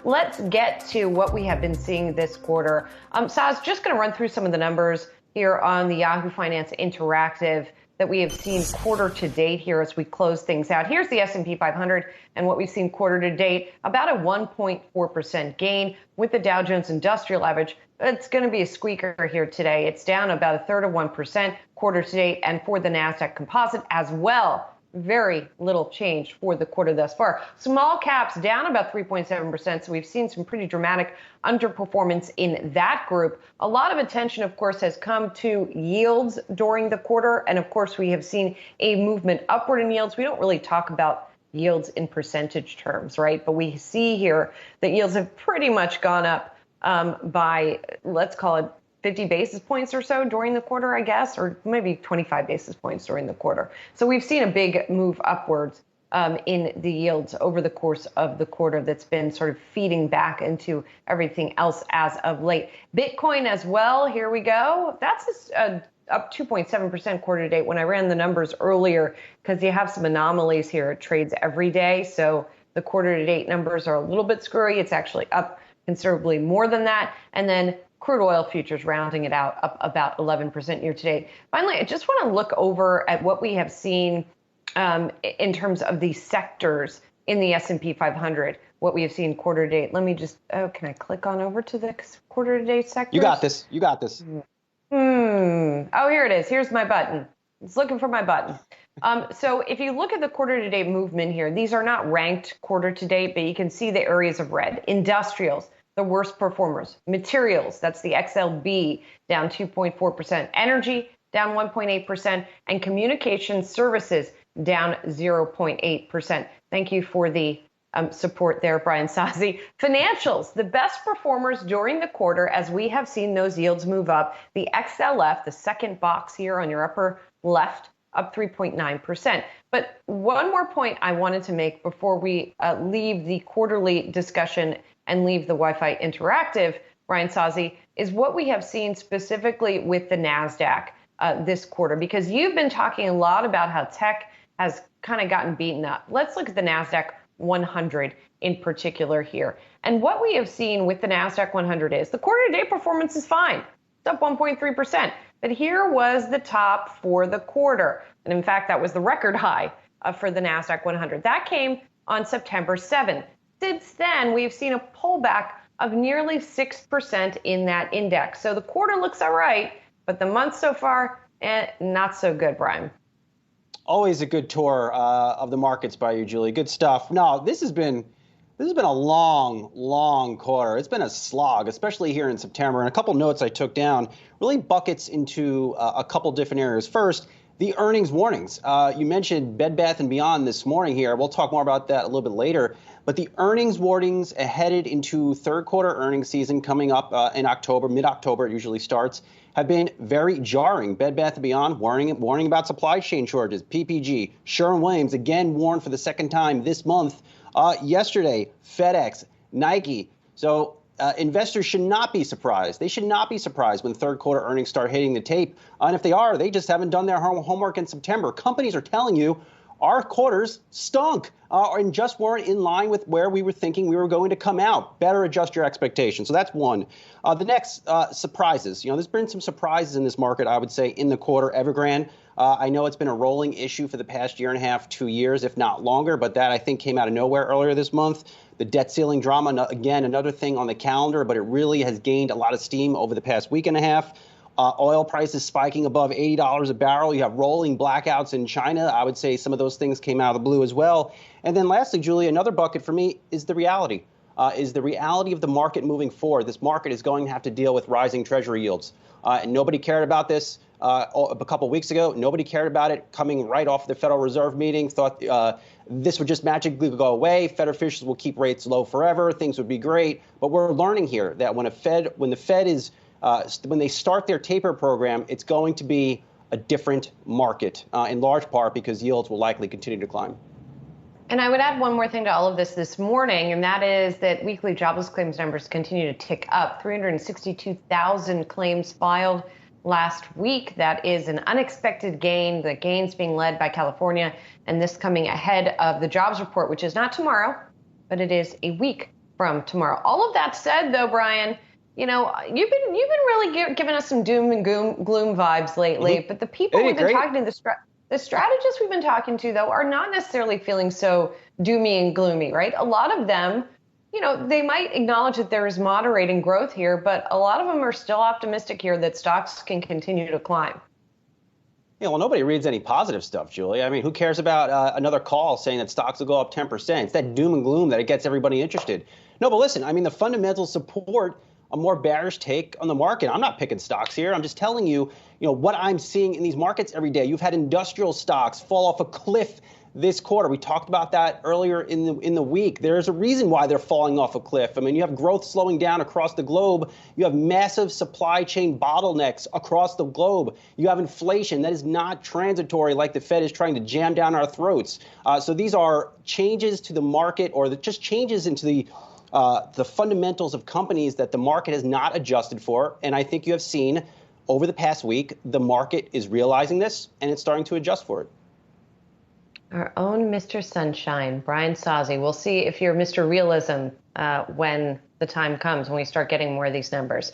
let's get to what we have been seeing this quarter. Saz, just going to run through some of the numbers here on the Yahoo Finance Interactive that we have seen quarter to date here as we close things out. Here's the S&P 500 and what we've seen quarter to date, about a 1.4% gain with the Dow Jones Industrial Average. It's going to be a squeaker here today. It's down about a third of 1% quarter to date, and for the NASDAQ Composite as well. Very little change for the quarter thus far. Small caps down about 3.7%, so we've seen some pretty dramatic underperformance in that group. A lot of attention, of course, has come to yields during the quarter, and of course we have seen a movement upward in yields. We don't really talk about yields in percentage terms, right? But we see here that yields have pretty much gone up by, let's call it, 50 basis points or so during the quarter, I guess, or maybe 25 basis points during the quarter. So we've seen a big move upwards in the yields over the course of the quarter that's been sort of feeding back into everything else as of late. Bitcoin as well, here we go. That's up 2.7% quarter to date. When I ran the numbers earlier, because you have some anomalies here, it trades every day. So the quarter to date numbers are a little bit screwy. It's actually up considerably more than that. And then crude oil futures rounding it out, up about 11% year to date. Finally, I just want to look over at what we have seen in terms of the sectors in the S&P 500, what we have seen quarter to date. Let me just, can I click on over to the quarter to date sectors? You got this. You got this. Oh, here it is. Here's my button. It's looking for my button. So if you look at the quarter to date movement here, these are not ranked quarter to date, but you can see the areas of red. Industrials, the worst performers. Materials, that's the XLB, down 2.4%. Energy, down 1.8%. And communication services, down 0.8%. Thank you for the support there, Brian Sozzi. Financials, the best performers during the quarter as we have seen those yields move up. The XLF, the second box here on your upper left, up 3.9%. But one more point I wanted to make before we leave the quarterly discussion and leave the Wi-Fi Interactive, Brian Sozzi, is what we have seen specifically with the NASDAQ this quarter, because you've been talking a lot about how tech has kind of gotten beaten up. Let's look at the NASDAQ 100 in particular here. And what we have seen with the NASDAQ 100 is the quarter to date performance is fine. It's up 1.3%. But here was the top for the quarter. And in fact, that was the record high for the NASDAQ 100. That came on September 7th. Since then, we've seen a pullback of nearly 6% in that index. So the quarter looks all right, but the month so far, not so good, Brian. Always a good tour of the markets by you, Julie. Good stuff. No, this has been a long quarter. It's been a slog, especially here in September. And a couple notes I took down really buckets into a couple different areas. First, the earnings warnings. You mentioned Bed Bath & Beyond this morning here. We'll talk more about that a little bit later. But the earnings warnings headed into third quarter earnings season coming up in October, mid-October it usually starts, have been very jarring. Bed Bath & Beyond warning about supply chain shortages. PPG, Sherwin-Williams again warned for the second time this month. Yesterday, FedEx, Nike. So investors should not be surprised. They should not be surprised when third quarter earnings start hitting the tape. And if they are, they just haven't done their homework in September. Companies are telling you our quarters stunk and just weren't in line with where we were thinking we were going to come out. Better adjust your expectations. So that's one. The next, surprises. There's been some surprises in this market, I would say, in the quarter. Evergrande, I know it's been a rolling issue for the past year and a half, 2 years, if not longer, but that I think came out of nowhere earlier this month. The debt ceiling drama, again, another thing on the calendar, but it really has gained a lot of steam over the past week and a half. Oil prices spiking above $80 a barrel. You have rolling blackouts in China. I would say some of those things came out of the blue as well. And then lastly, Julie, another bucket for me is the reality. Is the reality of the market moving forward. This market is going to have to deal with rising Treasury yields. And nobody cared about this a couple weeks ago. Nobody cared about it coming right off the Federal Reserve meeting. Thought this would just magically go away. Fed officials will keep rates low forever. Things would be great. But we're learning here that when the Fed is when they start their taper program, it's going to be a different market, in large part because yields will likely continue to climb. And I would add one more thing to all of this morning, and that is that weekly jobless claims numbers continue to tick up. 362,000 claims filed last week. That is an unexpected gain. The gains being led by California, and this coming ahead of the jobs report, which is not tomorrow, but it is a week from tomorrow. All of that said, though, Brian, you've been really giving us some doom and gloom vibes lately. Mm-hmm. But the people Hey, we've been great. talking to, the strategists we've been talking to, though, are not necessarily feeling so doomy and gloomy, right? A lot of them, they might acknowledge that there is moderating growth here, but a lot of them are still optimistic here that stocks can continue to climb. Yeah, well, nobody reads any positive stuff, Julie. I mean, who cares about another call saying that stocks will go up 10%? It's that doom and gloom that it gets everybody interested. No, but listen, I mean, the fundamentals support a more bearish take on the market. I'm not picking stocks here. I'm just telling you, what I'm seeing in these markets every day. You've had industrial stocks fall off a cliff this quarter. We talked about that earlier in the week. There's a reason why they're falling off a cliff. I mean, you have growth slowing down across the globe. You have massive supply chain bottlenecks across the globe. You have inflation that is not transitory like the Fed is trying to jam down our throats. So these are changes to the market, or just changes into the fundamentals of companies that the market has not adjusted for. And I think you have seen over the past week, the market is realizing this and it's starting to adjust for it. Our own Mr. Sunshine, Brian Sozzi. We'll see if you're Mr. Realism when the time comes, when we start getting more of these numbers.